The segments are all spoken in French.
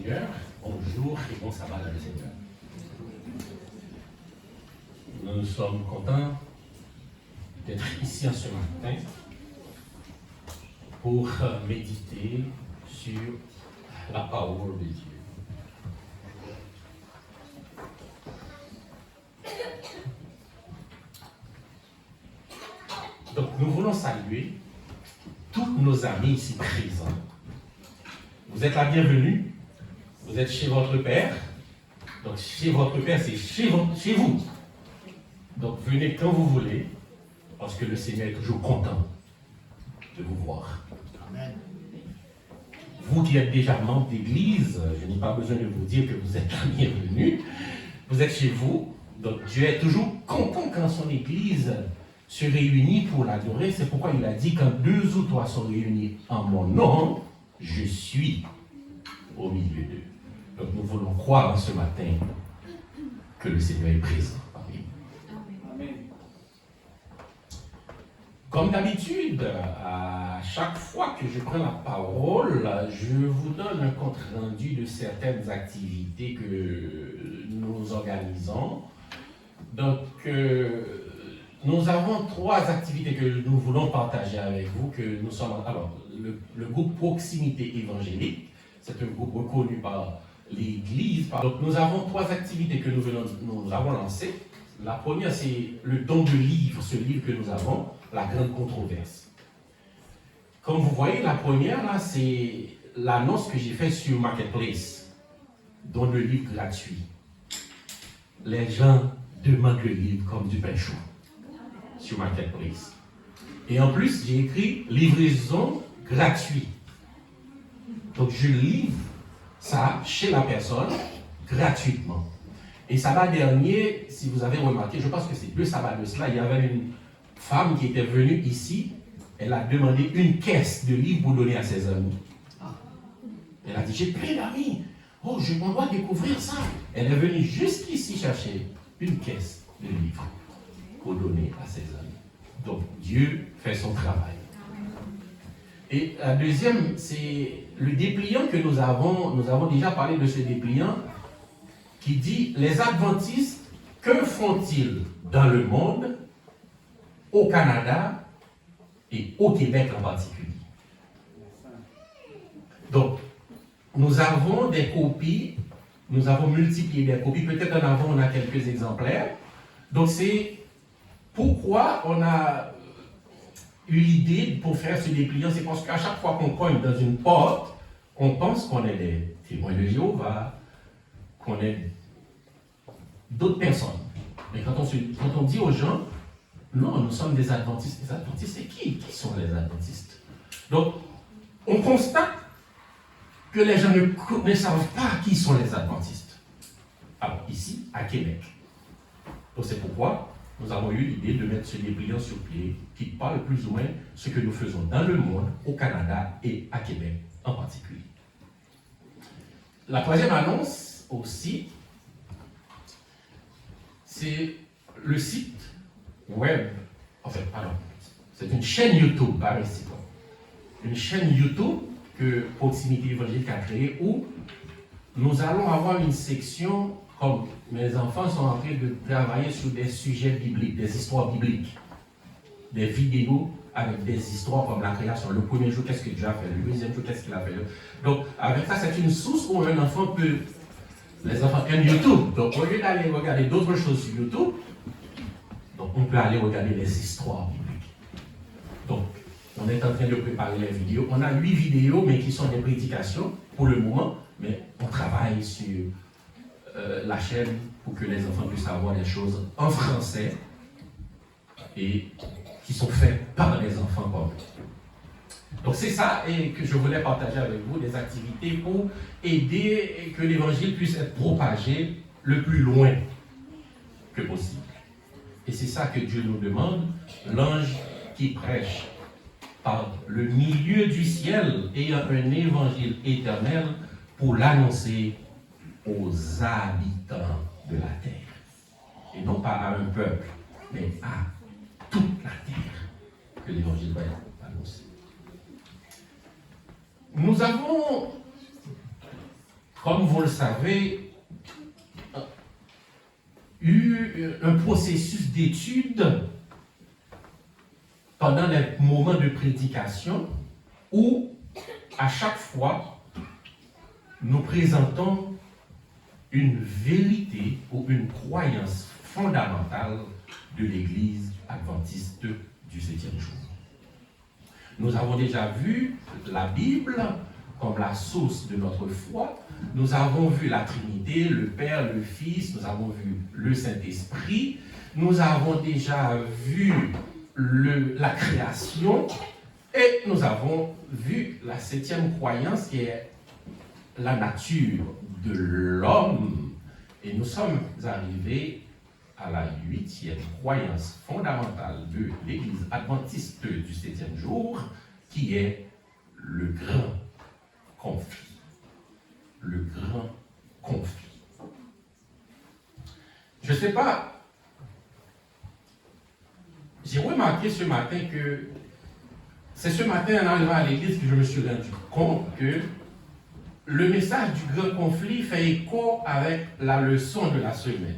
Seigneur. Bonjour et bon sabbat dans le Seigneur. Nous sommes contents d'être ici en ce matin pour méditer sur la parole de Dieu. Donc, nous voulons saluer tous nos amis ici présents. Vous êtes la bienvenue. Vous êtes chez votre Père. Donc, chez votre Père, c'est chez vous. Donc, venez quand vous voulez, parce que le Seigneur est toujours content de vous voir. Amen. Vous qui êtes déjà membre d'église, je n'ai pas besoin de vous dire que vous êtes la bienvenue. Vous êtes chez vous. Donc, Dieu est toujours content quand son église se réunit pour l'adorer. C'est pourquoi il a dit, quand 2 ou 3 sont réunis en mon nom, je suis au milieu d'eux. Donc nous voulons croire ce matin que le Seigneur est présent parmi nous. Amen. Comme d'habitude, à chaque fois que je prends la parole, je vous donne un compte rendu de certaines activités que nous organisons. Donc, nous avons 3 activités que nous voulons partager avec vous. Alors, le groupe Proximité Évangélique, c'est un groupe reconnu par l'Église. Donc, nous avons 3 activités que nous avons lancées. La première, c'est le don de livre, ce livre que nous avons, La Grande Controverse. Comme vous voyez, la première, là, c'est l'annonce que j'ai faite sur Marketplace, don de livre gratuit. Les gens demandent le livre comme du pain chaud sur Marketplace. Et en plus, j'ai écrit livraison gratuite. Donc, je livre ça chez la personne gratuitement. Et sabbat dernier, si vous avez remarqué, je pense que c'est 2 sabbats de cela, il y avait une femme qui était venue ici, elle a demandé une caisse de livres pour donner à ses amis. Elle a dit, j'ai plein d'amis, oh, on doit découvrir ça. Elle est venue jusqu'ici chercher une caisse de livres pour donner à ses amis. Donc, Dieu fait son travail. Et la deuxième, c'est le dépliant que nous avons déjà parlé de ce dépliant qui dit, les adventistes, que font-ils dans le monde, au Canada et au Québec en particulier? Donc, nous avons des copies, nous avons multiplié des copies, peut-être en avant on a quelques exemplaires. Donc, c'est pourquoi on a eu l'idée pour faire ce dépliant, c'est parce qu'à chaque fois qu'on cogne dans une porte, on pense qu'on est des témoins de Jéhovah, qu'on est d'autres personnes. Mais quand on dit aux gens, non, nous sommes des adventistes. Les adventistes, c'est qui? Qui sont les adventistes? Donc, on constate que les gens ne savent pas qui sont les adventistes. Alors, ici, à Québec. Donc, c'est pourquoi nous avons eu l'idée de mettre ce dépliant sur pied qui parle plus ou moins ce que nous faisons dans le monde, au Canada et à Québec en particulier. La troisième annonce aussi, c'est le site web, c'est une chaîne YouTube, pas un site web. Une chaîne YouTube que Proximité Évangélique a créée où nous allons avoir une section. Comme mes enfants sont en train de travailler sur des sujets bibliques, des histoires bibliques, des vidéos avec des histoires comme la création. Le premier jour, qu'est-ce que Dieu a fait? Le deuxième jour, qu'est-ce qu'il a fait? Donc, avec ça, c'est une source où un enfant peut... Les enfants aiment YouTube. Donc, au lieu d'aller regarder d'autres choses sur YouTube, donc on peut aller regarder les histoires bibliques. Donc, on est en train de préparer les vidéos. On a 8 vidéos, mais qui sont des prédications pour le moment, mais on travaille sur... la chaîne pour que les enfants puissent avoir des choses en français et qui sont faites par les enfants comme eux. Donc c'est ça et que je voulais partager avec vous, des activités pour aider que l'évangile puisse être propagé le plus loin que possible. Et c'est ça que Dieu nous demande, l'ange qui prêche par le milieu du ciel ayant un évangile éternel pour l'annoncer aux habitants de la terre. Et non pas à un peuple, mais à toute la terre que l'évangile va être annoncé. Nous avons comme vous le savez, eu un processus d'étude pendant les moments de prédication où, à chaque fois, nous présentons une vérité ou une croyance fondamentale de l'Église adventiste du 7e jour. Nous avons déjà vu la Bible comme la source de notre foi. Nous avons vu la Trinité, le Père, le Fils, nous avons vu le Saint-Esprit. Nous avons déjà vu la création et nous avons vu la 7e croyance qui est la nature de l'homme. Et nous sommes arrivés à la 8e croyance fondamentale de l'Église adventiste du 7e jour, qui est le grand conflit. Le grand conflit. Je ne sais pas, j'ai remarqué ce matin que c'est ce matin en arrivant à l'église que je me suis rendu compte que le message du grand conflit fait écho avec la leçon de la semaine.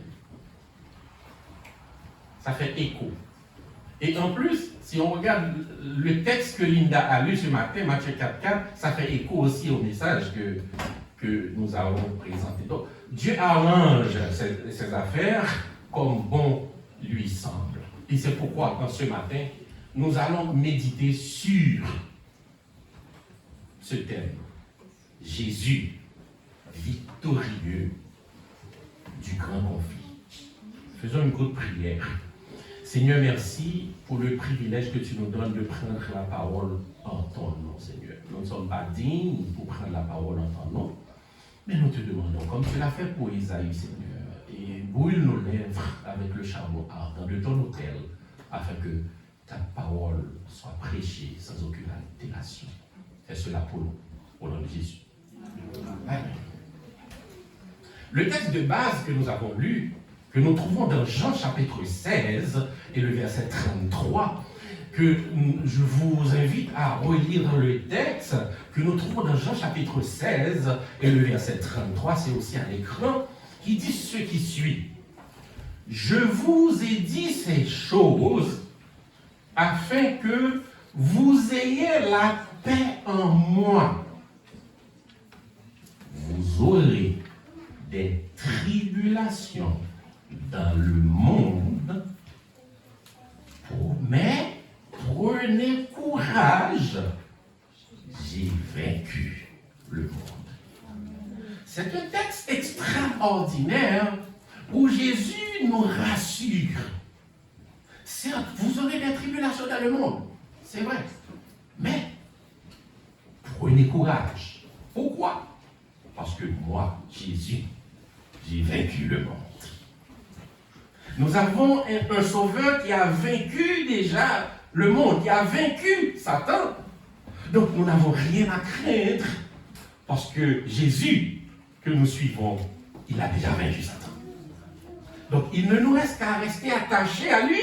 Ça fait écho. Et en plus, si on regarde le texte que Linda a lu ce matin, Matthieu 4.4, ça fait écho aussi au message que nous avons présenté. Donc, Dieu arrange ses affaires comme bon lui semble. Et c'est pourquoi, dans ce matin, nous allons méditer sur ce thème. Jésus, victorieux du grand conflit. Faisons une courte prière. Seigneur, merci pour le privilège que tu nous donnes de prendre la parole en ton nom, Seigneur. Nous ne sommes pas dignes pour prendre la parole en ton nom, mais nous te demandons, comme tu l'as fait pour Isaïe, Seigneur, et brûle nos lèvres avec le charbon ardent de ton autel, afin que ta parole soit prêchée sans aucune altération. Fais cela pour nous, au nom de Jésus. Amen. Le texte de base que nous avons lu, que nous trouvons dans Jean chapitre 16 et le verset 33, que je vous invite à relire le texte, que nous trouvons dans Jean chapitre 16 et le verset 33, c'est aussi à l'écran, qui dit ce qui suit. Je vous ai dit ces choses afin que vous ayez la paix en moi. Vous aurez des tribulations dans le monde, mais prenez courage, j'ai vaincu le monde. C'est un texte extraordinaire où Jésus nous rassure. Certes, vous aurez des tribulations dans le monde, c'est vrai, mais prenez courage. Pourquoi? Parce que moi, Jésus, j'ai vaincu le monde. Nous avons un sauveur qui a vaincu déjà le monde, qui a vaincu Satan. Donc nous n'avons rien à craindre parce que Jésus que nous suivons, il a déjà vaincu Satan. Donc il ne nous reste qu'à rester attachés à lui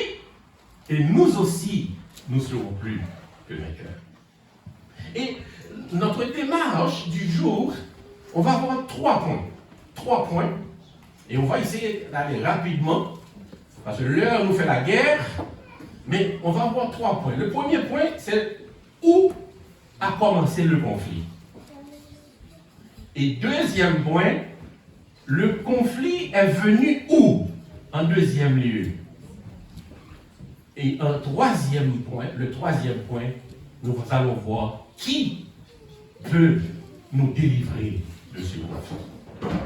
et nous aussi, nous serons plus que vainqueurs. Et notre démarche du jour, on va avoir 3 points. 3 points. Et on va essayer d'aller rapidement, parce que l'heure nous fait la guerre, mais on va avoir 3 points. Le premier point, c'est où a commencé le conflit. Et deuxième point, le conflit est venu où en deuxième lieu. Et un troisième point, le troisième point, nous allons voir qui peut nous délivrer de ce conflit.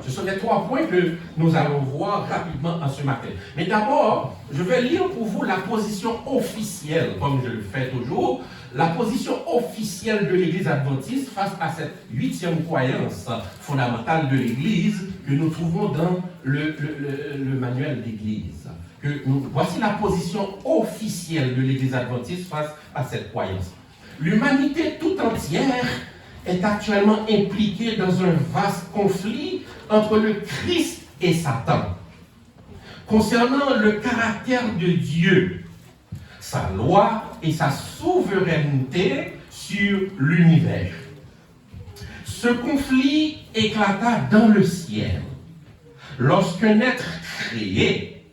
Ce sont les 3 points que nous allons voir rapidement en ce matin. Mais d'abord, je vais lire pour vous la position officielle, comme je le fais toujours, la position officielle de l'Église adventiste face à cette 8e croyance fondamentale de l'Église que nous trouvons dans le manuel d'Église. Voici la position officielle de l'Église adventiste face à cette croyance. L'humanité tout entière est actuellement impliquée dans un vaste conflit entre le Christ et Satan. Concernant le caractère de Dieu, sa loi et sa souveraineté sur l'univers. Ce Ce conflit éclata dans le ciel lorsqu'un être créé,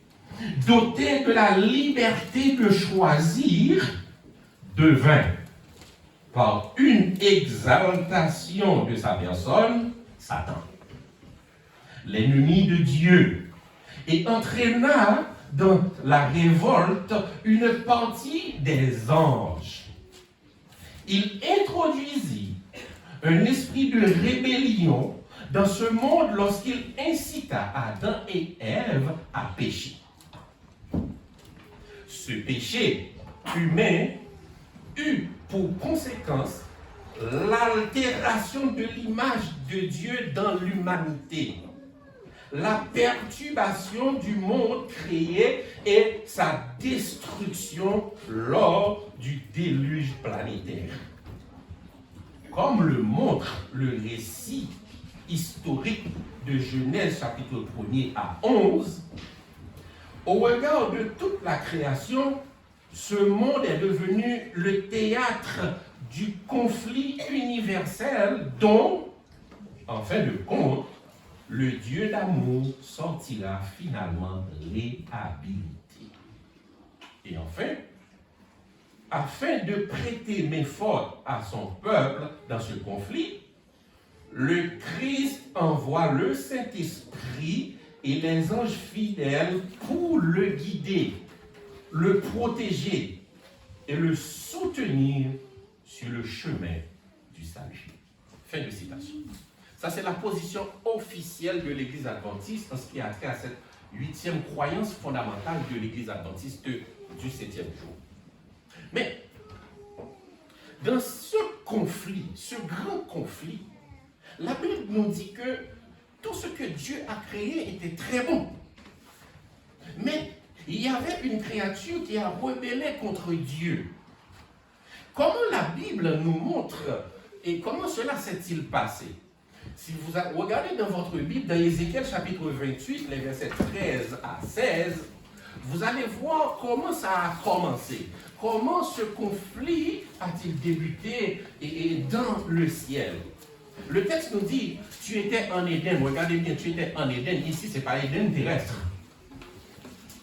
doté de la liberté de choisir, devint, par une exaltation de sa personne, Satan, l'ennemi de Dieu, et entraîna dans la révolte une partie des anges. Il introduisit un esprit de rébellion dans ce monde lorsqu'il incita Adam et Ève à pécher. Ce péché humain eut pour conséquence l'altération de l'image de Dieu dans l'humanité, la perturbation du monde créé et sa destruction lors du déluge planétaire. Comme le montre le récit historique de Genèse chapitre 1er à 11, au regard de toute la création, ce monde est devenu le théâtre du conflit universel dont, en fin de compte, le Dieu d'amour sortira finalement réhabilité. Et enfin, afin de prêter main forte à son peuple dans ce conflit, le Christ envoie le Saint-Esprit et les anges fidèles pour le guider, le protéger et le soutenir sur le chemin du salut. Fin de citation. Ça, c'est la position officielle de l'Église adventiste en ce qui a trait à cette 8e croyance fondamentale de l'Église adventiste du 7e jour. Mais, dans ce conflit, ce grand conflit, la Bible nous dit que tout ce que Dieu a créé était très bon. Mais il y avait une créature qui a rebellé contre Dieu. Comment la Bible nous montre et comment cela s'est-il passé? Si vous regardez dans votre Bible, dans Ézéchiel chapitre 28, les versets 13 à 16, vous allez voir comment ça a commencé. Comment ce conflit a-t-il débuté dans le ciel? Le texte nous dit, tu étais en Éden. Regardez bien, tu étais en Éden. Ici, ce n'est pas Éden terrestre.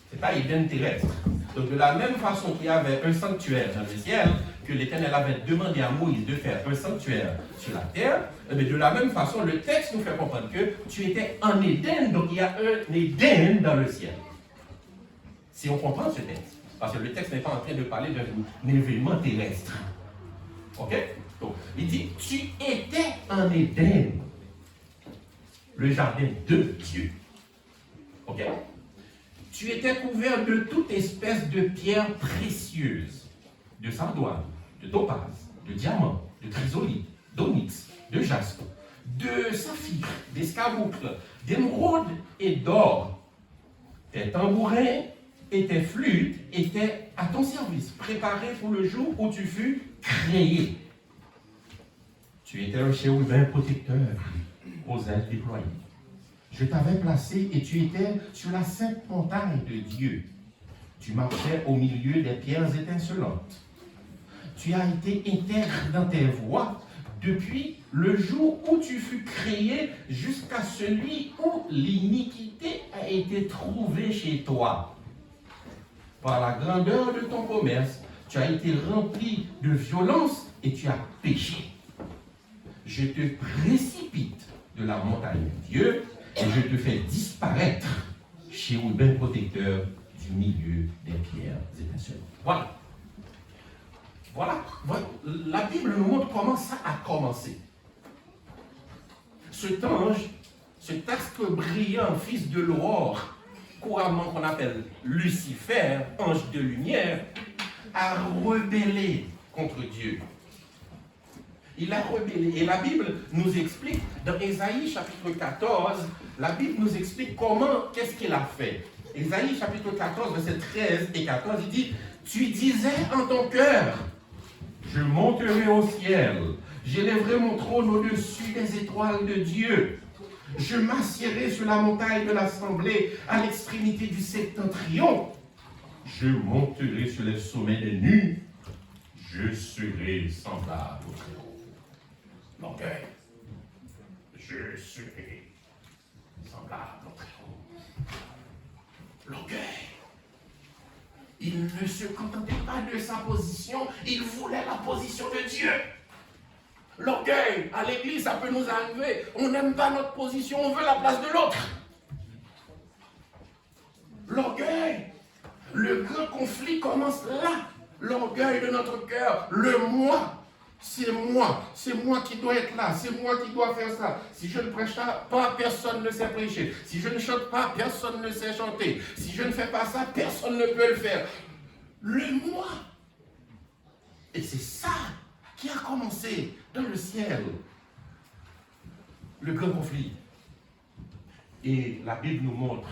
Ce n'est pas Éden terrestre. Donc, de la même façon qu'il y avait un sanctuaire dans le ciel, que l'Éternel avait demandé à Moïse de faire un sanctuaire sur la terre, mais de la même façon, le texte nous fait comprendre que tu étais en Éden, donc il y a un Éden dans le ciel. Si on comprend ce texte, parce que le texte n'est pas en train de parler d'un événement terrestre. Ok? Donc, il dit, tu étais en Éden, le jardin de Dieu. Ok? Tu étais couvert de toute espèce de pierres précieuses, de sardoine, de topaz, de diamant, de chrysolite, d'onyx, de jaspe, de saphir, d'escarboucle, d'émeraude et d'or. Tes tambourins et tes flûtes étaient à ton service, préparés pour le jour où tu fus créé. Tu étais un chérubin protecteur aux ailes déployées. Je t'avais placé et tu étais sur la sainte montagne de Dieu. Tu marchais au milieu des pierres étincelantes. Tu as été intègre dans tes voies depuis le jour où tu fus créé jusqu'à celui où l'iniquité a été trouvée chez toi. Par la grandeur de ton commerce, tu as été rempli de violence et tu as péché. Je te précipite de la montagne de Dieu et je te fais disparaître, chérubin protecteur du milieu des pierres étincelantes. Voilà. Voilà. La Bible nous montre comment ça a commencé. Cet ange, cet astre brillant, fils de l'aurore, couramment qu'on appelle Lucifer, ange de lumière, a rebellé contre Dieu. Il a rebellé. Et la Bible nous explique, dans Ésaïe chapitre 14, la Bible nous explique qu'est-ce qu'il a fait. Ésaïe chapitre 14, versets 13 et 14, il dit, tu disais en ton cœur, je monterai au ciel, j'élèverai mon trône au-dessus des étoiles de Dieu. Je m'assiérai sur la montagne de l'assemblée à l'extrémité du septentrion. Je monterai sur les sommets des nues. Je serai semblable au Très-Haut. Donc, serait semblable au Très-Haut. L'orgueil. Il ne se contentait pas de sa position, il voulait la position de Dieu. L'orgueil, à l'église, ça peut nous arriver. On n'aime pas notre position, on veut la place de l'autre. L'orgueil, le grand conflit commence là. L'orgueil de notre cœur, le moi. C'est moi qui dois être là, c'est moi qui dois faire ça. Si je ne prêche pas, personne ne sait prêcher. Si je ne chante pas, personne ne sait chanter. Si je ne fais pas ça, personne ne peut le faire. Le moi. Et c'est ça qui a commencé dans le ciel. Le grand conflit. Et la Bible nous montre,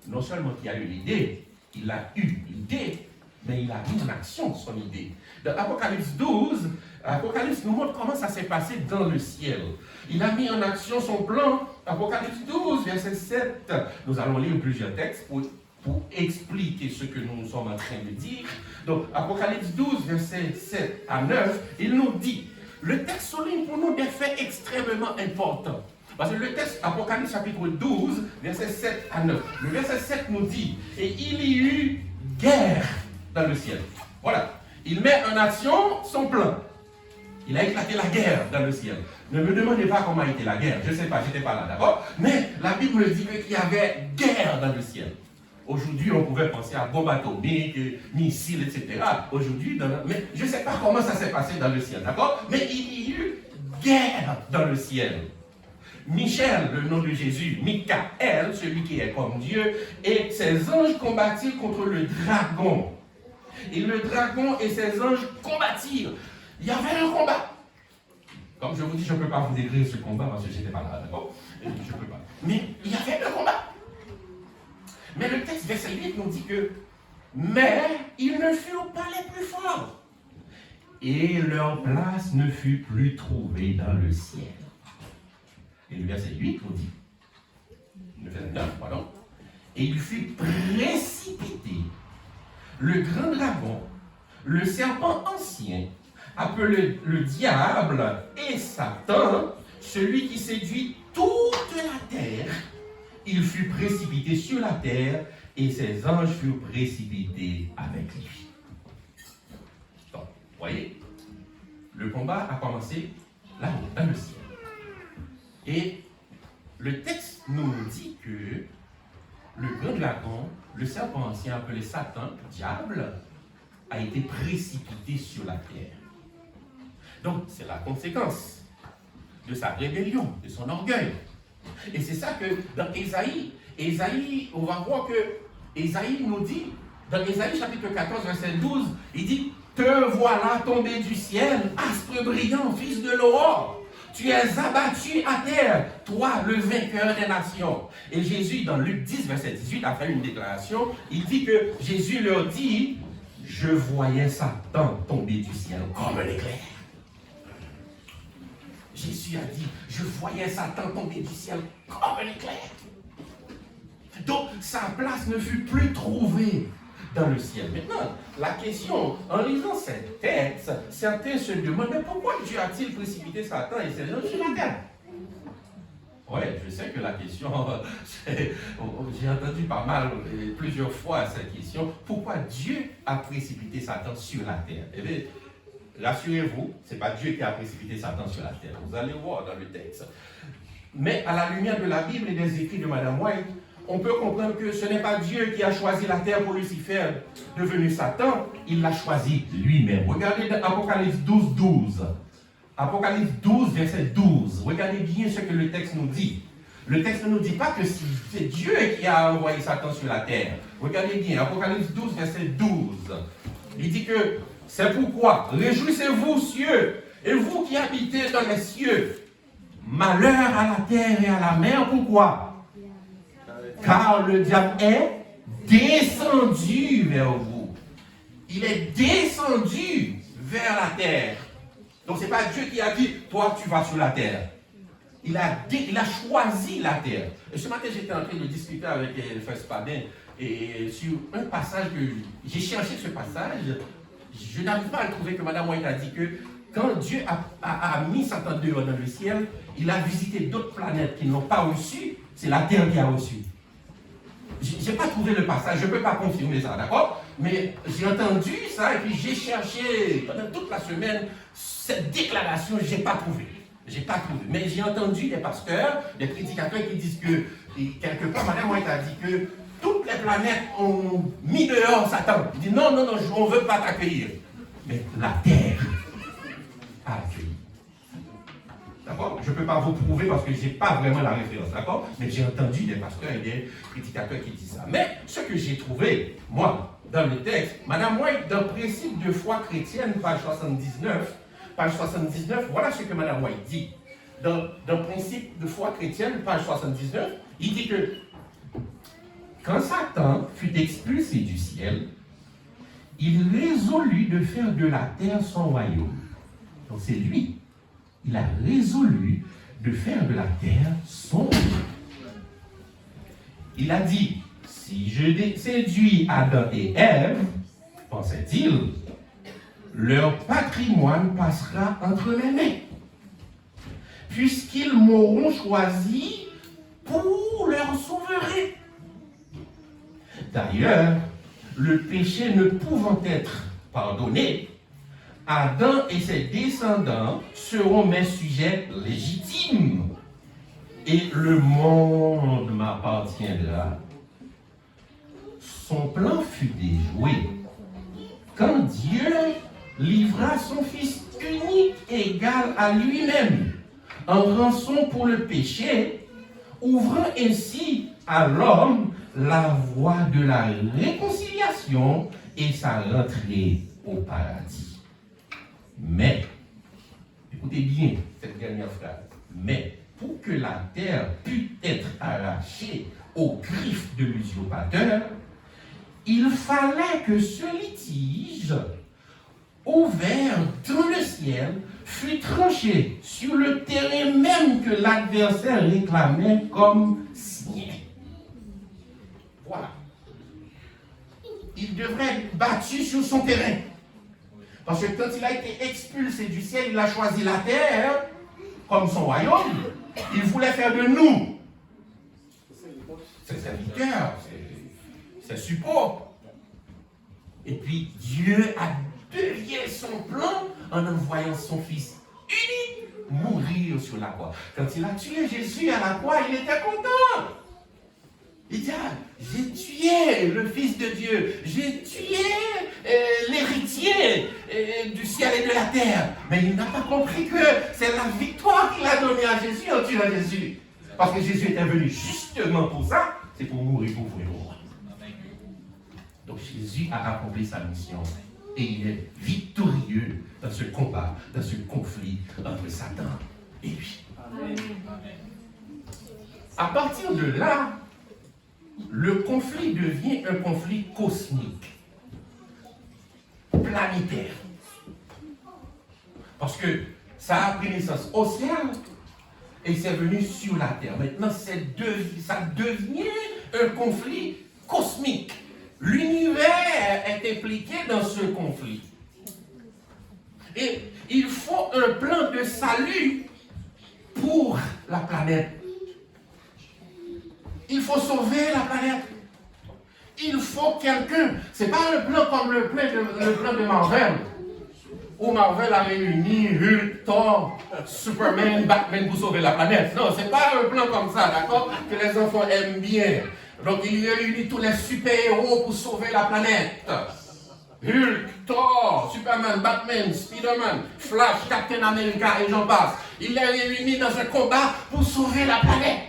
non seulement qu'il a eu l'idée, il a eu l'idée, mais il a mis en action son idée. Dans Apocalypse 12, Apocalypse nous montre comment ça s'est passé dans le ciel. Il a mis en action son plan. Apocalypse 12, verset 7. Nous allons lire plusieurs textes pour expliquer ce que nous sommes en train de dire. Donc, Apocalypse 12, verset 7 à 9, il nous dit, le texte souligne pour nous des faits extrêmement importants. Parce que le texte, Apocalypse chapitre 12, verset 7 à 9. Le verset 7 nous dit, et il y eut guerre dans le ciel. Voilà. Il met en action son plan. Il a éclaté la guerre dans le ciel. Ne me demandez pas comment a été la guerre. Je ne sais pas, je n'étais pas là, d'accord? Mais la Bible me dit qu'il y avait guerre dans le ciel. Aujourd'hui, on pouvait penser à bombes atomiques, missiles, etc. Aujourd'hui, mais je ne sais pas comment ça s'est passé dans le ciel, d'accord? Mais il y eut guerre dans le ciel. Michel, le nom de Jésus, Michael, celui qui est comme Dieu, et ses anges combattirent contre le dragon. Et le dragon et ses anges combattirent. Il y avait un combat. Comme je vous dis, je ne peux pas vous décrire ce combat parce que je n'étais pas là, d'accord? Je ne peux pas. Mais il y avait un combat. Mais le texte, verset 8, nous dit que mais ils ne furent pas les plus forts. Et leur place ne fut plus trouvée dans le ciel. Et le verset 8 nous dit, le verset 9, pardon, et il fut précipité. Le grand dragon, le serpent ancien, appelé le diable et Satan, celui qui séduit toute la terre, il fut précipité sur la terre et ses anges furent précipités avec lui. Donc, vous voyez, le combat a commencé là-haut, dans le ciel. Et le texte nous dit que le grand dragon, le serpent ancien appelé Satan, le diable, a été précipité sur la terre. Donc, c'est la conséquence de sa rébellion, de son orgueil. Et c'est ça que dans Ésaïe, on va voir que Ésaïe nous dit, dans Ésaïe chapitre 14, verset 12, il dit, « Te voilà tombé du ciel, astre brillant, fils de l'aurore. Tu es abattu à terre, toi, le vainqueur des nations. » Et Jésus, dans Luc 10, verset 18, a fait une déclaration. Il dit que Jésus leur dit, « Je voyais Satan tomber du ciel comme un éclair. » Jésus a dit, je voyais Satan tomber du ciel comme un éclair. Donc, sa place ne fut plus trouvée dans le ciel. Maintenant, la question, en lisant cette texte, certains se demandent, mais pourquoi Dieu a-t-il précipité Satan et ses anges sur la terre? Oui, je sais que la question, j'ai entendu pas mal, plusieurs fois cette question, pourquoi Dieu a précipité Satan sur la terre? Eh bien, rassurez-vous, ce n'est pas Dieu qui a précipité Satan sur la terre. Vous allez voir dans le texte. Mais à la lumière de la Bible et des écrits de Madame White, on peut comprendre que ce n'est pas Dieu qui a choisi la terre pour Lucifer devenu Satan, il l'a choisi lui-même. Regardez dans Apocalypse 12, 12. Apocalypse 12, verset 12. Regardez bien ce que le texte nous dit. Le texte ne nous dit pas que c'est Dieu qui a envoyé Satan sur la terre. Regardez bien, Apocalypse 12, verset 12. Il dit que c'est pourquoi, réjouissez-vous, cieux, et vous qui habitez dans les cieux. Malheur à la terre et à la mer, pourquoi? Car le diable est descendu vers vous. Il est descendu vers la terre. Donc ce n'est pas Dieu qui a dit, toi tu vas sur la terre. Il a choisi la terre. Et ce matin, j'étais en train de discuter avec le frère Spadin et sur un passage que j'ai cherché ce passage. Je n'arrive pas à le trouver que Mme White a dit que quand Dieu a mis Satan dehors dans le ciel, il a visité d'autres planètes qui n'ont pas reçu, c'est la Terre qui a reçu. Je n'ai pas trouvé le passage, je ne peux pas confirmer ça, d'accord? Mais j'ai entendu ça et puis j'ai cherché pendant toute la semaine cette déclaration, je n'ai pas trouvé. J'ai pas trouvé. Mais j'ai entendu des pasteurs, des prédicateurs qui disent que, et quelque part, Madame White a dit que toutes les planètes ont mis dehors Satan. Il dit non, on ne veut pas t'accueillir. Mais la Terre a accueilli. D'accord? Je ne peux pas vous prouver parce que je n'ai pas vraiment la référence, d'accord? Mais j'ai entendu des pasteurs et des prédicateurs qui disent ça. Mais ce que j'ai trouvé, moi, dans le texte, Madame White, dans Principe de foi chrétienne, page 79, voilà ce que Madame White dit. Dans Principe de foi chrétienne, page 79, il dit que quand Satan fut expulsé du ciel, il résolut de faire de la terre son royaume. Donc c'est lui. Il a résolu de faire de la terre son royaume. Il a dit, si je séduis Adam et Ève, pensait-il, leur patrimoine passera entre mes mains, puisqu'ils m'auront choisi pour leur souverain. D'ailleurs, le péché ne pouvant être pardonné, Adam et ses descendants seront mes sujets légitimes, et le monde m'appartiendra. Son plan fut déjoué quand Dieu livra son Fils unique égal à lui-même en rançon pour le péché, ouvrant ainsi à l'homme la voie de la réconciliation et sa rentrée au paradis. Mais, écoutez bien cette dernière phrase, mais pour que la terre pût être arrachée aux griffes de l'usurpateur, il fallait que ce litige ouvert dans le ciel fut tranché sur le terrain même que l'adversaire réclamait comme sien. Voilà. Il devrait être battu sur son terrain. Parce que quand il a été expulsé du ciel, il a choisi la terre comme son royaume. Il voulait faire de nous ses serviteurs, ses suppôts. Et puis Dieu a dévié son plan en envoyant son Fils unique mourir sur la croix. Quand il a tué Jésus à la croix, il était content. Il dit, j'ai tué le Fils de Dieu, j'ai tué l'héritier du ciel et de la terre. Mais il n'a pas compris que c'est la victoire qu'il a donnée à Jésus en tuant Jésus. Parce que Jésus était venu justement pour ça, c'est pour mourir pour vous et pour moi. Donc Jésus a accompli sa mission et il est victorieux dans ce combat, dans ce conflit entre Satan et lui. Amen. À partir de là, le conflit devient un conflit cosmique, planétaire. Parce que ça a pris naissance au ciel et c'est venu sur la terre. Maintenant, ça devient un conflit cosmique. L'univers est impliqué dans ce conflit. Et il faut un plan de salut pour la planète. Il faut sauver la planète. Il faut quelqu'un. Ce n'est pas un plan comme le plan de Marvel, où Marvel a réuni Hulk, Thor, Superman, Batman pour sauver la planète. Non, ce n'est pas un plan comme ça, d'accord, que les enfants aiment bien. Donc il réunit tous les super-héros pour sauver la planète. Hulk, Thor, Superman, Batman, Spider-Man, Flash, Captain America et j'en passe. Il les réunit dans un combat pour sauver la planète.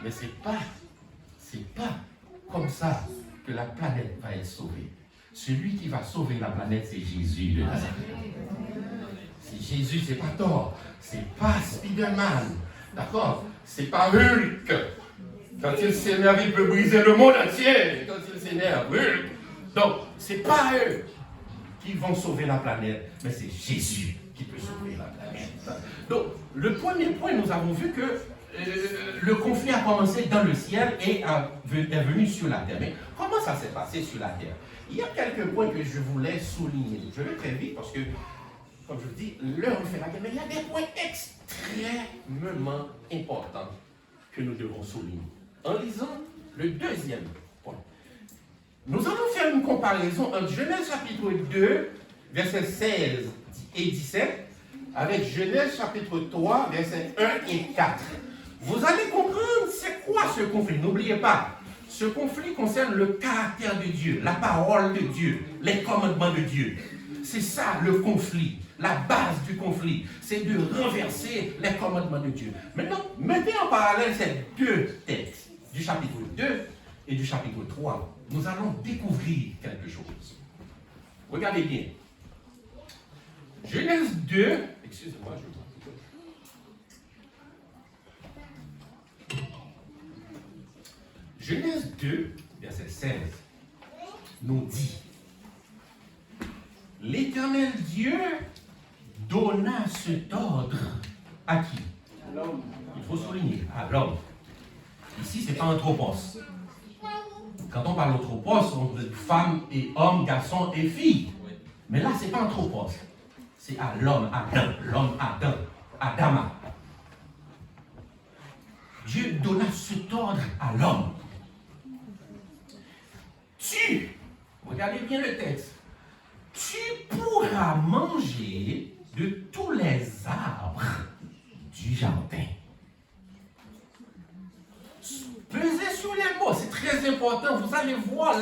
Mais c'est pas comme ça que la planète va être sauvée. Celui qui va sauver la planète, c'est Jésus de Nazareth. C'est Jésus, c'est pas Thor, c'est pas Spider-Man, d'accord? C'est pas Hulk. Quand il s'énerve, il peut briser le monde entier. Quand il s'énerve, Hulk. Donc, c'est pas eux qui vont sauver la planète, mais c'est Jésus qui peut sauver la planète. Donc, le premier point, nous avons vu que le conflit a commencé dans le ciel et est venu sur la terre. Mais comment ça s'est passé sur la terre? Il y a quelques points que je voulais souligner. Je vais très vite parce que comme je vous dis, l'heure nous fait la guerre, mais il y a des points extrêmement importants que nous devons souligner. En lisant le deuxième point, nous allons faire une comparaison entre Genèse chapitre 2, versets 16 et 17, avec Genèse chapitre 3, versets 1 et 4. Vous allez comprendre c'est quoi ce conflit. N'oubliez pas, ce conflit concerne le caractère de Dieu, la parole de Dieu, les commandements de Dieu. C'est ça le conflit, la base du conflit, c'est de renverser les commandements de Dieu. Maintenant, mettez en parallèle ces deux textes, du chapitre 2 et du chapitre 3. Nous allons découvrir quelque chose. Regardez bien. Genèse 2, excusez-moi, je vois. Genèse 2, verset 16, nous dit: l'Éternel Dieu donna cet ordre à qui? À l'homme. Il faut souligner, à l'homme. Ici, ce n'est pas anthropos. Quand on parle anthropos, on dit femme et homme, garçon et fille. Mais là, ce n'est pas anthropos. C'est à l'homme, Adam. L'homme Adam. Adama. Dieu donna cet ordre à l'homme. Regardez bien le texte. Tu pourras manger de tous les arbres du jardin. Pesez sur les mots, c'est très important. Vous allez voir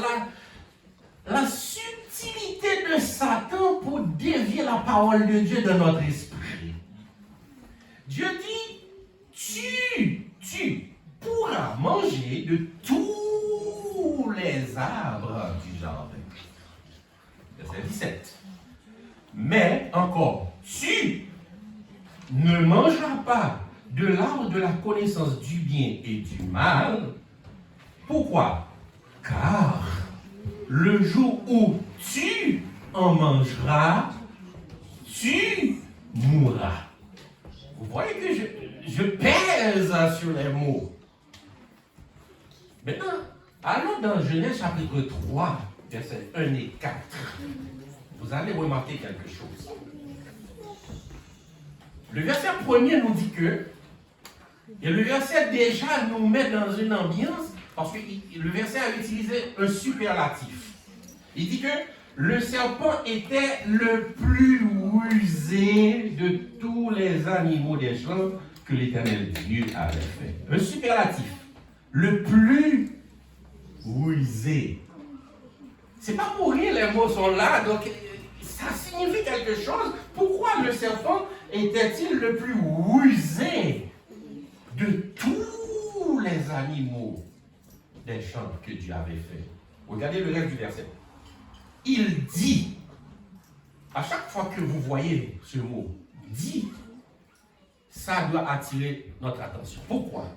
la subtilité de Satan pour dévier la parole de Dieu de notre esprit. Dieu dit, tu pourras manger de tous les arbres du jardin. Verset 17. Mais encore, tu ne mangeras pas de l'arbre de la connaissance du bien et du mal. Pourquoi? Car le jour où tu en mangeras, tu mourras. Vous voyez que je pèse sur les mots. Maintenant, allons dans Genèse chapitre 3, versets 1 et 4. Vous allez remarquer quelque chose. Le verset premier nous dit que, et le verset déjà nous met dans une ambiance, parce que le verset a utilisé un superlatif. Il dit que le serpent était le plus rusé de tous les animaux des champs que l'Éternel Dieu avait fait. Un superlatif. Le plus rusé. C'est pas pour rien, les mots sont là, donc ça signifie quelque chose. Pourquoi le serpent était-il le plus rusé de tous les animaux des champs que Dieu avait fait? Regardez le reste du verset. Il dit, à chaque fois que vous voyez ce mot, dit, ça doit attirer notre attention. Pourquoi?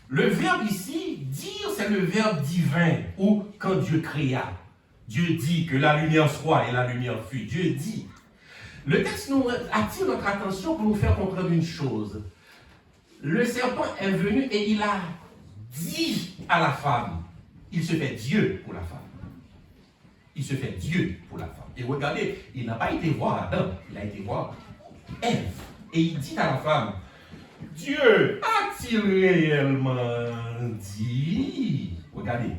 Le verbe ici, dire, c'est le verbe divin, ou quand Dieu créa. Dieu dit que la lumière soit et la lumière fut. Dieu dit. Le texte nous attire notre attention pour nous faire comprendre une chose. Le serpent est venu et il a dit à la femme. Il se fait Dieu pour la femme. Il se fait Dieu pour la femme. Et regardez, il n'a pas été voir Adam, il a été voir Ève. Et il dit à la femme, Dieu a-t-il réellement dit, regardez,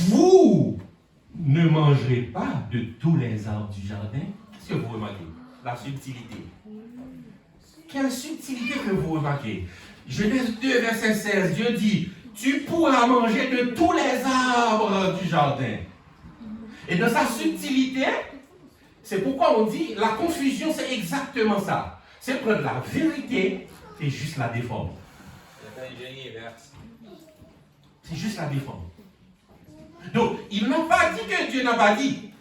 vous ne mangerez pas de tous les arbres du jardin? Qu'est-ce que vous remarquez? La subtilité. Quelle subtilité que vous remarquez? Genèse 2, verset 16, Dieu dit, tu pourras manger de tous les arbres du jardin. Et dans sa subtilité, c'est pourquoi on dit, la confusion, c'est exactement ça. C'est prendre la vérité et juste la déformer. C'est juste la déformer. Donc, il n'a pas dit que Dieu n'a pas dit.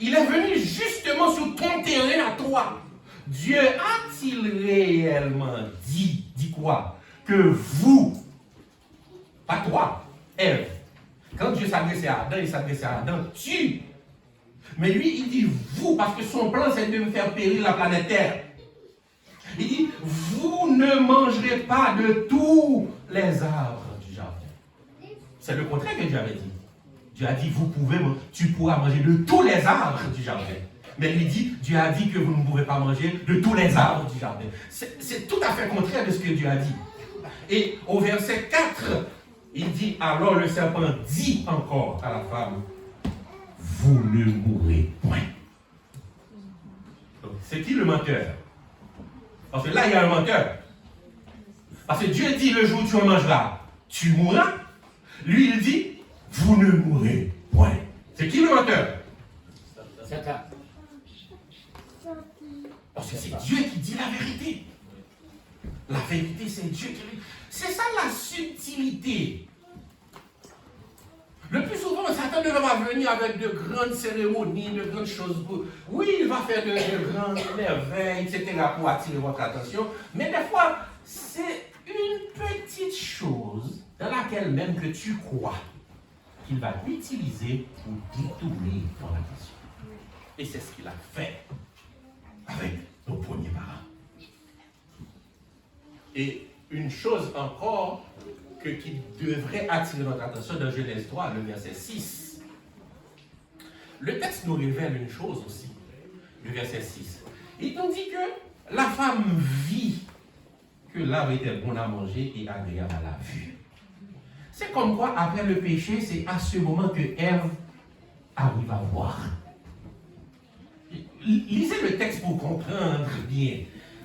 Il est venu justement sur ton terrain à toi. Dieu a-t-il réellement dit quoi? Que vous, pas toi, Ève. Quand Dieu s'adressait à Adam, il s'adressait à Adam, tu. Mais lui, il dit vous, parce que son plan, c'est de me faire périr la planète Terre. Il dit, vous ne mangerez pas de tous les arbres du jardin. C'est le contraire que Dieu avait dit. Dieu a dit, tu pourras manger de tous les arbres du jardin. Mais il dit, Dieu a dit que vous ne pouvez pas manger de tous les arbres du jardin. C'est tout à fait contraire de ce que Dieu a dit. Et au verset 4, il dit, alors le serpent dit encore à la femme, vous ne mourrez point. Donc, c'est qui le menteur? Parce que là, il y a un menteur. Parce que Dieu dit, le jour où tu en mangeras, tu mourras. Lui, il dit, vous ne mourrez point. C'est qui le menteur? Parce que c'est Dieu qui dit la vérité. La vérité, c'est Dieu qui dit. C'est ça la subtilité. Le plus souvent, Satan ne va pas venir avec de grandes cérémonies, de grandes choses. Oui, il va faire de grandes merveilles, etc. pour attirer votre attention. Mais des fois, c'est une petite chose dans laquelle même que tu crois qu'il va utiliser pour détourner ton attention. Et c'est ce qu'il a fait avec nos premiers parents. Et une chose encore qui devrait attirer notre attention dans Genèse 3, le verset 6. Le texte nous révèle une chose aussi, le verset 6. Il nous dit que la femme vit que l'arbre était bon à manger et agréable à la vue. C'est comme quoi, après le péché, c'est à ce moment que Ève arrive à voir. Lisez le texte pour comprendre bien.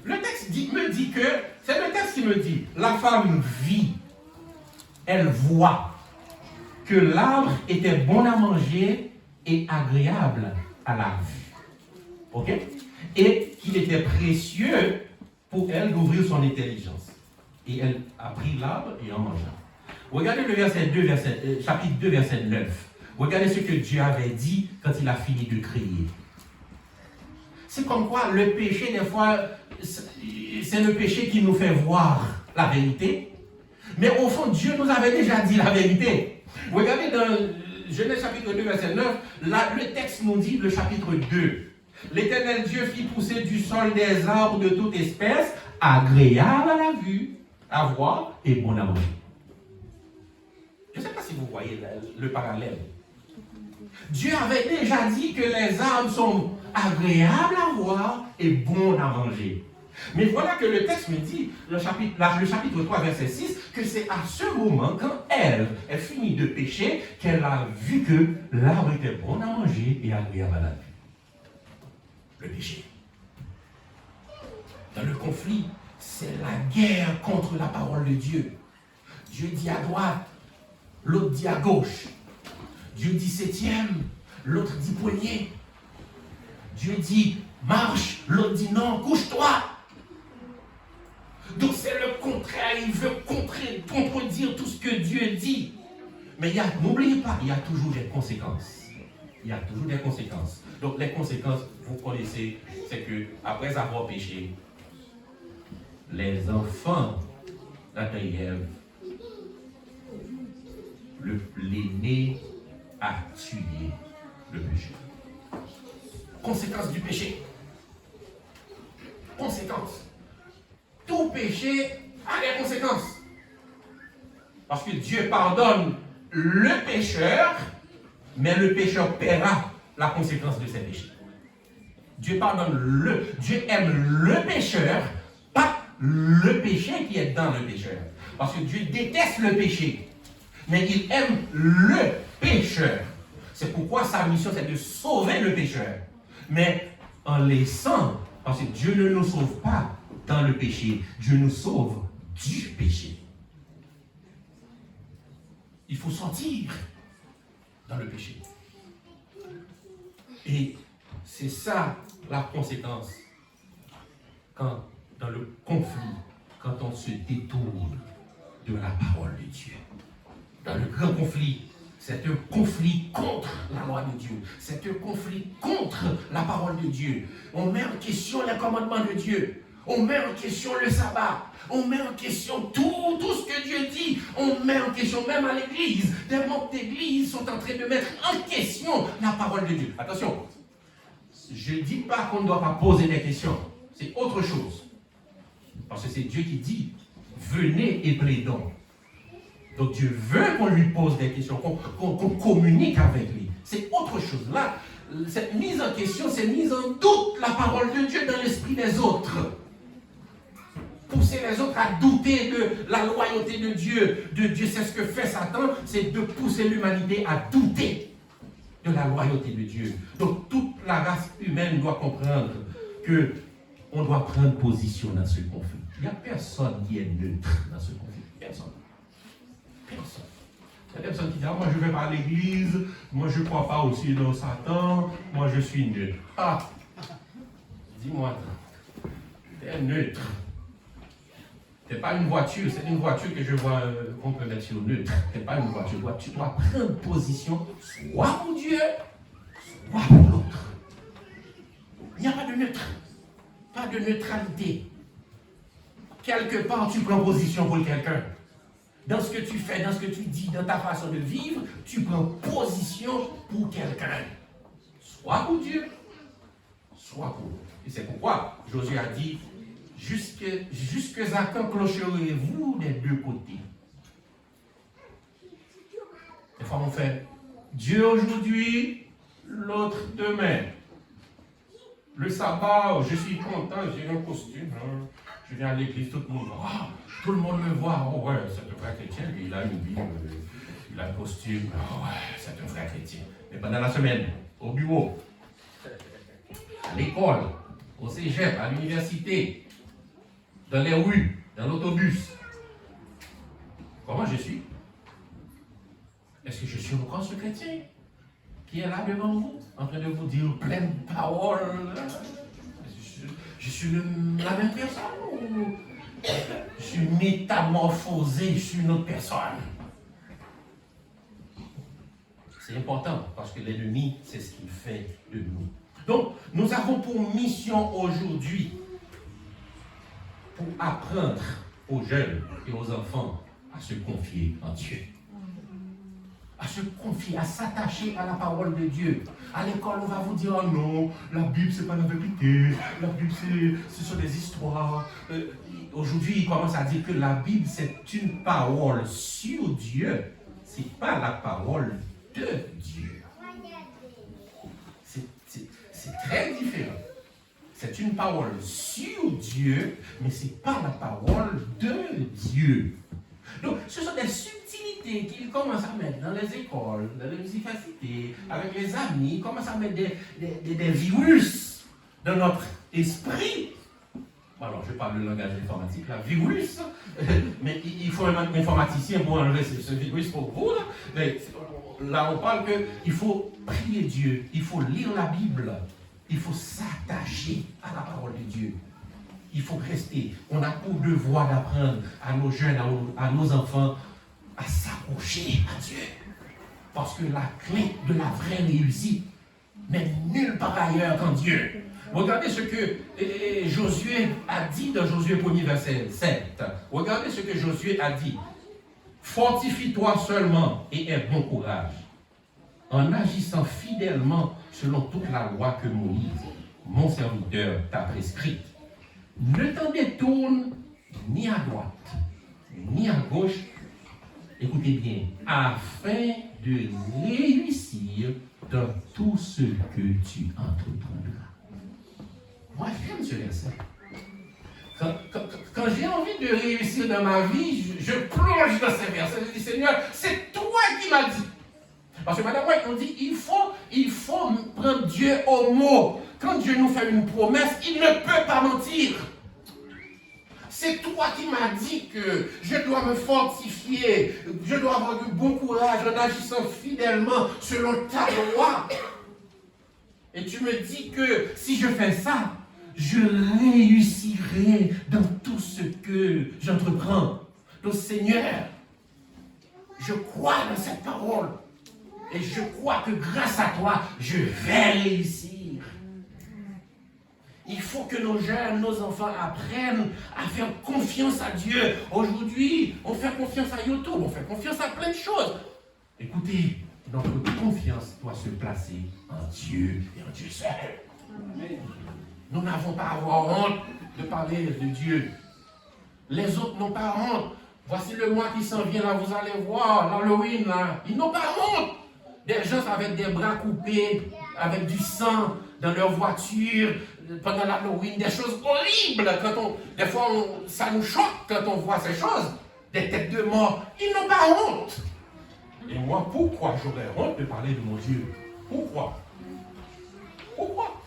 Le texte me dit que, c'est le texte qui me dit, la femme vit, elle voit que l'arbre était bon à manger et agréable à la vue. Ok? Et qu'il était précieux pour elle d'ouvrir son intelligence. Et elle a pris l'arbre et en mangea. Regardez le verset 2, chapitre 2, verset 9. Regardez ce que Dieu avait dit quand il a fini de créer. C'est comme quoi le péché, des fois, c'est le péché qui nous fait voir la vérité. Mais au fond, Dieu nous avait déjà dit la vérité. Regardez dans Genèse chapitre 2, verset 9, là, le texte nous dit, le chapitre 2, l'Éternel Dieu fit pousser du sol des arbres de toute espèce, agréables à la vue, à voir et bon à manger. Je ne sais pas si vous voyez le parallèle. Dieu avait déjà dit que les arbres sont agréables à voir et bons à manger. Mais voilà que le texte me dit, le chapitre 3, verset 6, que c'est à ce moment, quand elle finit de pécher, qu'elle a vu que l'arbre était bon à manger et agréable à la vue. Le péché. Dans le conflit, c'est la guerre contre la parole de Dieu. Dieu dit à droite, l'autre dit à gauche. Dieu dit septième, l'autre dit poignée. Dieu dit marche, l'autre dit non, couche-toi. Donc c'est le contraire, il veut contredire tout ce que Dieu dit. Mais n'oubliez pas, il y a toujours des conséquences. Il y a toujours des conséquences. Donc les conséquences, vous connaissez, c'est que après avoir péché, les enfants d'Adam et Ève, l'aîné a tué le péché. Conséquence du péché. Conséquence. Tout péché a des conséquences. Parce que Dieu pardonne le pécheur, mais le pécheur paiera la conséquence de ses péchés. Dieu aime le pécheur, pas le péché qui est dans le pécheur. Parce que Dieu déteste le péché, mais il aime le pécheur. C'est pourquoi sa mission, c'est de sauver le pécheur. Mais en laissant, parce que Dieu ne nous sauve pas dans le péché, Dieu nous sauve du péché. Il faut sortir dans le péché. Et c'est ça la conséquence quand, dans le conflit, quand on se détourne de la parole de Dieu. Dans le grand conflit, c'est un conflit contre la loi de Dieu. C'est un conflit contre la parole de Dieu. On met en question les commandements de Dieu. On met en question le sabbat. On met en question tout ce que Dieu dit. On met en question même à l'église. Des membres d'église sont en train de mettre en question la parole de Dieu. Attention, je ne dis pas qu'on ne doit pas poser des questions. C'est autre chose. Parce que c'est Dieu qui dit, venez et plaidons. Donc Dieu veut qu'on lui pose des questions, qu'on communique avec lui. C'est autre chose. Là, cette mise en question, c'est mise en doute la parole de Dieu dans l'esprit des autres. Pousser les autres à douter de la loyauté de Dieu. C'est ce que fait Satan, c'est de pousser l'humanité à douter de la loyauté de Dieu. Donc toute la race humaine doit comprendre que on doit prendre position dans ce conflit. Il n'y a personne qui est neutre dans ce conflit. Personne. Personne. Il y a personne qui dit, ah, moi je ne vais pas à l'église, moi je ne crois pas aussi dans Satan, moi je suis neutre. Ah, dis-moi, tu es neutre. Ce n'est pas une voiture, c'est une voiture que je vois qu'on peut mettre sur neutre. Ce n'est pas une voiture. Tu dois prendre position, soit pour Dieu, soit pour l'autre. Il n'y a pas de neutre. Pas de neutralité. Quelque part, tu prends position pour quelqu'un. Dans ce que tu fais, dans ce que tu dis, dans ta façon de vivre, tu prends position pour quelqu'un. Soit pour Dieu, soit pour l'autre. Et c'est pourquoi Josué a dit, jusque à quand clocherez-vous des deux côtés? Des fois on fait Dieu aujourd'hui, l'autre demain. Le sabbat, je suis content, j'ai un costume, hein. Je viens à l'église, tout le monde voit. Oh, tout le monde me voit. Oh ouais, c'est un vrai chrétien, lui, il a une Bible, il a un costume. Oh ouais, c'est un vrai chrétien. Mais pendant la semaine, au bureau, à l'école, au cégep, à l'université, dans les rues, dans l'autobus, comment je suis? Est-ce que je suis encore ce chrétien qui est là devant vous, en train de vous dire pleine parole? Je suis la même personne ou je suis métamorphosé, je suis une autre personne? C'est important parce que l'ennemi, c'est ce qu'il fait de nous. Donc, nous avons pour mission aujourd'hui pour apprendre aux jeunes et aux enfants à se confier en Dieu. À se confier, à s'attacher à la parole de Dieu. À l'école, on va vous dire, oh non, la Bible, c'est pas la vérité. La Bible, ce sont des histoires. Aujourd'hui, il commence à dire que la Bible, c'est une parole sur Dieu. C'est pas la parole de Dieu. C'est très différent. C'est une parole sur Dieu, mais ce n'est pas la parole de Dieu. Donc, ce sont des subtilités qu'il commence à mettre dans les écoles, dans les universités, avec les amis. Il commence à mettre des virus dans notre esprit. Alors, je parle le langage informatique, la virus, mais il faut un informaticien pour enlever ce virus pour vous. Là. Mais là, on parle qu'il faut prier Dieu, il faut lire la Bible. Il faut s'attacher à la parole de Dieu. Il faut rester. On a pour devoir d'apprendre à nos jeunes, à nos enfants, à s'accrocher à Dieu. Parce que la clé de la vraie réussite n'est nulle part ailleurs qu'en Dieu. Regardez ce que Josué a dit dans Josué 1er verset 7. Regardez ce que Josué a dit. Fortifie-toi seulement et aie bon courage, en agissant fidèlement selon toute la loi que Moïse, mon serviteur, t'a prescrite. Ne t'en détourne ni à droite, ni à gauche, écoutez bien, afin de réussir dans tout ce que tu entreprendras. Moi, j'aime ce verset. Quand j'ai envie de réussir dans ma vie, je plonge dans ces versets. Je dis, Seigneur, c'est toi qui m'as dit. Parce que Madame White, on dit, il faut prendre Dieu au mot. Quand Dieu nous fait une promesse, il ne peut pas mentir. C'est toi qui m'as dit que je dois me fortifier, je dois avoir du bon courage en agissant fidèlement selon ta loi. Et tu me dis que si je fais ça, je réussirai dans tout ce que j'entreprends. Donc Seigneur, je crois dans cette parole. Et je crois que grâce à toi, je vais réussir. Il faut que nos jeunes, nos enfants apprennent à faire confiance à Dieu. Aujourd'hui, on fait confiance à YouTube, on fait confiance à plein de choses. Écoutez, notre confiance doit se placer en Dieu et en Dieu seul. Amen. Nous n'avons pas à avoir honte de parler de Dieu. Les autres n'ont pas honte. Voici le mois qui s'en vient, là, vous allez voir, l'Halloween, là. Ils n'ont pas honte. Des gens avec des bras coupés, avec du sang dans leur voiture pendant l'Halloween, des choses horribles. Des fois, ça nous choque quand on voit ces choses, des têtes de mort. Ils n'ont pas honte. Et moi, pourquoi j'aurais honte de parler de mon Dieu? Pourquoi? Pourquoi?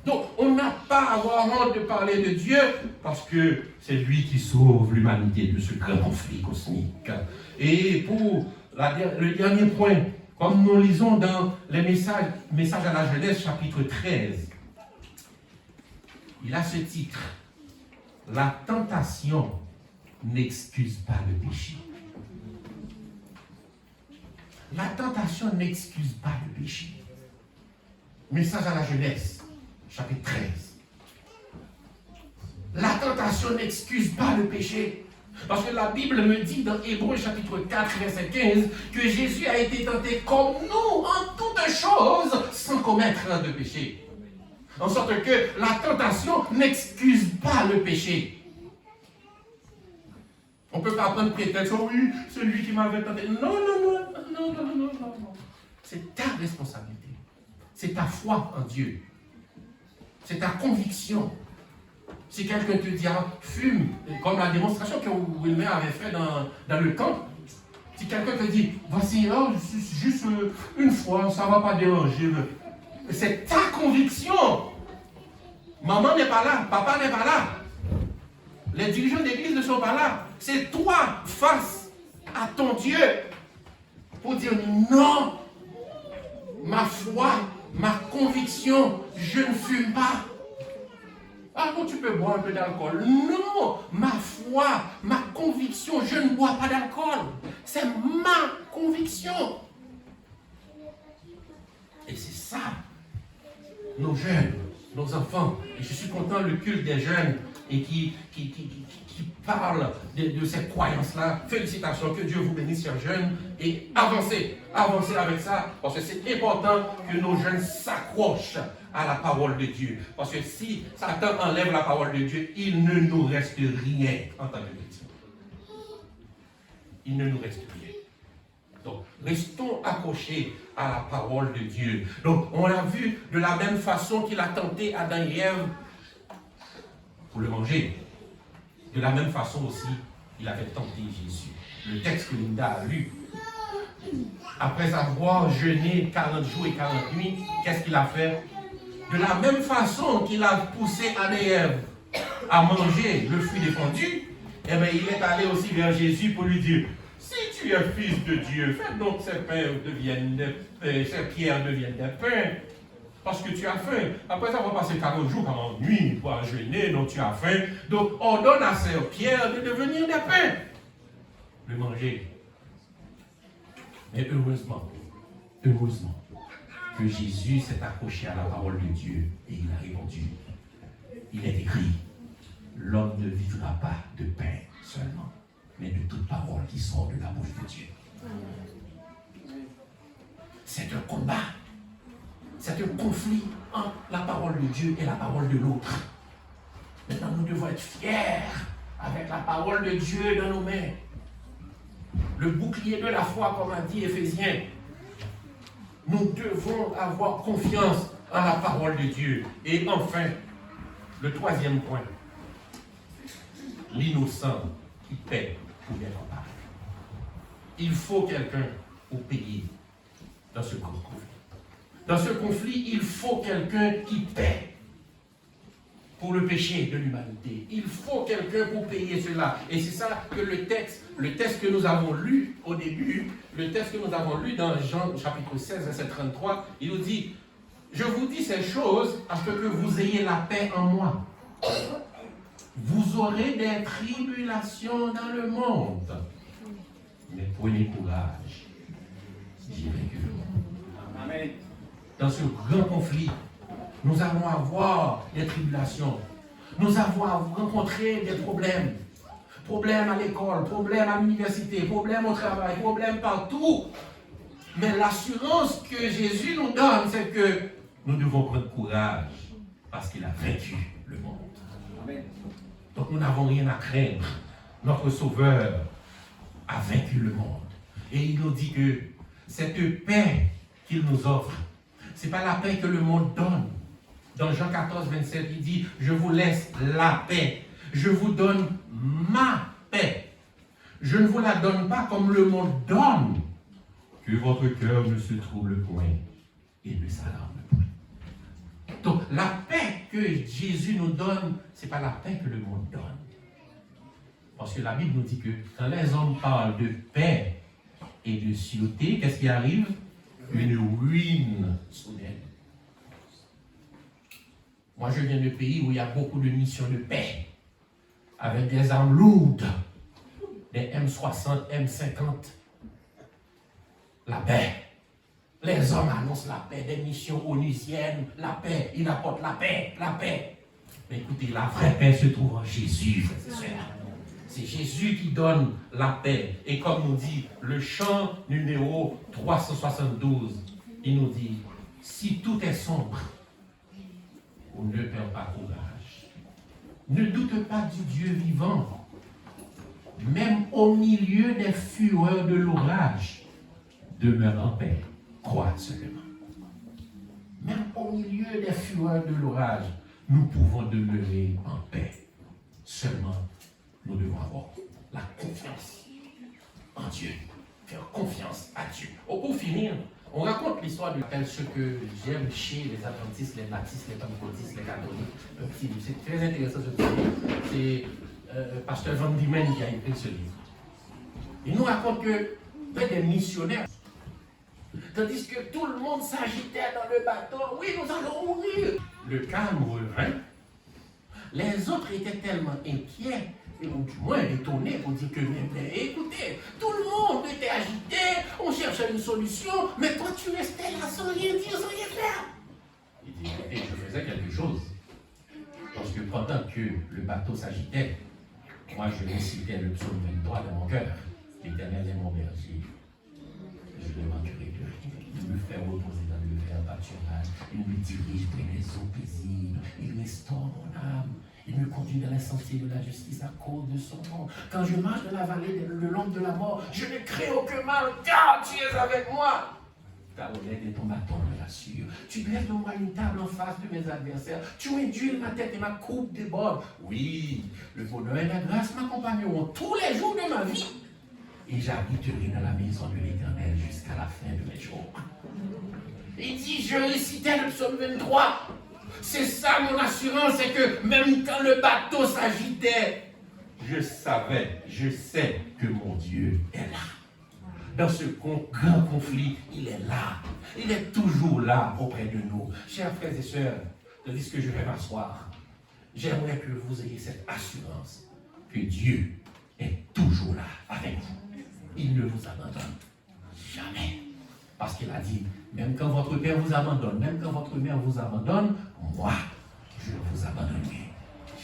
Donc, on n'a pas à avoir honte de parler de Dieu parce que c'est lui qui sauve l'humanité de ce grand conflit cosmique. Et pour le dernier point, comme nous lisons dans les messages à la Genèse, chapitre 13, il a ce titre: La tentation n'excuse pas le péché. La tentation n'excuse pas le péché. Message à la Genèse, chapitre 13. La tentation n'excuse pas le péché. Parce que la Bible me dit dans Hébreux chapitre 4, verset 15, que Jésus a été tenté comme nous en toutes choses sans commettre de péché. En sorte que la tentation n'excuse pas le péché. On ne peut pas prendre prétexte, oh oui, c'est lui qui m'avait tenté. Non. C'est ta responsabilité. C'est ta foi en Dieu. C'est ta conviction. Si quelqu'un te dit, ah, fume, comme la démonstration que Wilmer avait fait dans le camp, si quelqu'un te dit, voici, oh, juste une fois, ça ne va pas déranger. C'est ta conviction. Maman n'est pas là, papa n'est pas là. Les dirigeants d'église ne sont pas là. C'est toi face à ton Dieu pour dire non, ma foi, ma conviction, je ne fume pas. Ah non, tu peux boire un peu d'alcool. Non, ma foi, ma conviction, je ne bois pas d'alcool. C'est ma conviction. Et c'est ça, nos jeunes, nos enfants. Et je suis content, le culte des jeunes et qui parle de cette croyance-là. Félicitations, que Dieu vous bénisse, chers jeunes, et avancez avec ça, parce que c'est important que nos jeunes s'accrochent à la parole de Dieu. Parce que si Satan enlève la parole de Dieu, il ne nous reste rien en tant que chrétiens. Il ne nous reste rien. Donc, restons accrochés à la parole de Dieu. Donc, on l'a vu de la même façon qu'il a tenté Adam et Ève pour le manger. De la même façon aussi, il avait tenté Jésus. Le texte que Linda a lu, après avoir jeûné 40 jours et 40 nuits, qu'est-ce qu'il a fait? De la même façon qu'il a poussé Adam et Ève à manger le fruit défendu, eh bien, il est allé aussi vers Jésus pour lui dire, si tu es fils de Dieu, fais donc ces pierres deviennent des pains. Parce que tu as faim. Après avoir passé 40 jours, 40 nuits pour jeûner, donc tu as faim. Donc ordonne à ces pierres de devenir des pains. Le manger. Mais heureusement que Jésus s'est accroché à la parole de Dieu et il a répondu. Il est écrit, l'homme ne vivra pas de pain seulement, mais de toute parole qui sort de la bouche de Dieu. C'est un combat. C'est un conflit entre la parole de Dieu et la parole de l'autre. Maintenant, nous devons être fiers avec la parole de Dieu dans nos mains. Le bouclier de la foi, comme a dit Éphésiens. Nous devons avoir confiance en la parole de Dieu. Et enfin, le troisième point. L'innocent qui paie pour bien en parler. Il faut quelqu'un pour payer dans ce conflit. Dans ce conflit, il faut quelqu'un qui paie pour le péché de l'humanité. Il faut quelqu'un pour payer cela. Et c'est ça que le texte que nous avons lu au début, le texte que nous avons lu dans Jean chapitre 16, verset 33, il nous dit, je vous dis ces choses afin que vous ayez la paix en moi. Vous aurez des tribulations dans le monde. Mais prenez courage. J'ai vaincu le monde. Amen. Dans ce grand conflit, nous allons avoir des tribulations. Nous allons rencontrer des problèmes. Problèmes à l'école, problèmes à l'université, problèmes au travail, problèmes partout. Mais l'assurance que Jésus nous donne, c'est que nous devons prendre courage parce qu'il a vaincu le monde. Amen. Donc nous n'avons rien à craindre. Notre Sauveur a vaincu le monde. Et il nous dit que cette paix qu'il nous offre, Ce n'est pas la paix que le monde donne. Dans Jean 14, 27, il dit, je vous laisse la paix. Je vous donne ma paix. Je ne vous la donne pas comme le monde donne. Que votre cœur ne se trouble point et ne s'alarme point. Donc, la paix que Jésus nous donne, ce n'est pas la paix que le monde donne. Parce que la Bible nous dit que quand les hommes parlent de paix et de sûreté, qu'est-ce qui arrive? Une ruine soudaine. Moi, je viens de pays où il y a beaucoup de missions de paix, avec des armes lourdes, des M60, M50. La paix. Les hommes annoncent la paix, des missions onusiennes, la paix, ils apportent la paix, la paix. Mais écoutez, la vraie paix se trouve en Jésus, frères et sœurs. C'est Jésus qui donne la paix. Et comme nous dit le chant numéro 372, il nous dit, si tout est sombre, on ne perd pas courage. Ne doute pas du Dieu vivant. Même au milieu des fureurs de l'orage, demeure en paix. Crois seulement. Même au milieu des fureurs de l'orage, nous pouvons demeurer en paix. Seulement, nous devons avoir la confiance en Dieu. Faire confiance à Dieu. Pour finir, on raconte l'histoire de ce que j'aime chez les adventistes, les baptistes, les pentecôtistes, les catholiques. C'est très intéressant ce livre. C'est Pasteur Van Diemen qui a écrit ce livre. Il nous raconte que des missionnaires, tandis que tout le monde s'agitait dans le bateau, oui, nous allons mourir. Le calme revint. Les autres étaient tellement inquiets, ou du moins étonnés pour dire que, mais écoutez, tout le monde était agité, on cherchait une solution, mais toi tu restais là sans rien dire, sans rien faire. Il dit, écoutez, je faisais quelque chose. Parce que pendant que le bateau s'agitait, moi je récitais le psaume 23 dans mon cœur. L'Éternel est mon berger. Je ne manquerai de rien. Il me fait reposer dans le vert pâturage. Il me dirige vers les eaux paisibles. Il restaure mon âme. Il me conduit dans les sentiers de la justice à cause de son nom. Quand je marche dans la vallée le long de la mort, je ne crains aucun mal, car tu es avec moi. Ta houlette et ton bâton me rassurent. Tu dresses devant moi une table en face de mes adversaires. Tu induis ma tête et ma coupe déborde. Oui, le bonheur et la grâce m'accompagneront tous les jours de ma vie. Et j'habiterai dans la maison de l'Éternel jusqu'à la fin de mes jours. Il dit, je récitais le psaume 23. C'est ça mon assurance, c'est que même quand le bateau s'agitait, je sais que mon Dieu est là. Dans ce grand conflit, il est là. Il est toujours là auprès de nous. Chers frères et sœurs, tandis que je vais m'asseoir, j'aimerais que vous ayez cette assurance que Dieu est toujours là avec vous. Il ne vous abandonne jamais. Parce qu'il a dit, même quand votre père vous abandonne, même quand votre mère vous abandonne, moi, je ne vous abandonnerai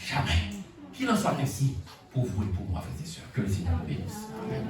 jamais. Qu'il en soit ainsi pour vous et pour moi, frères et sœurs. Que le Seigneur vous bénisse. Amen.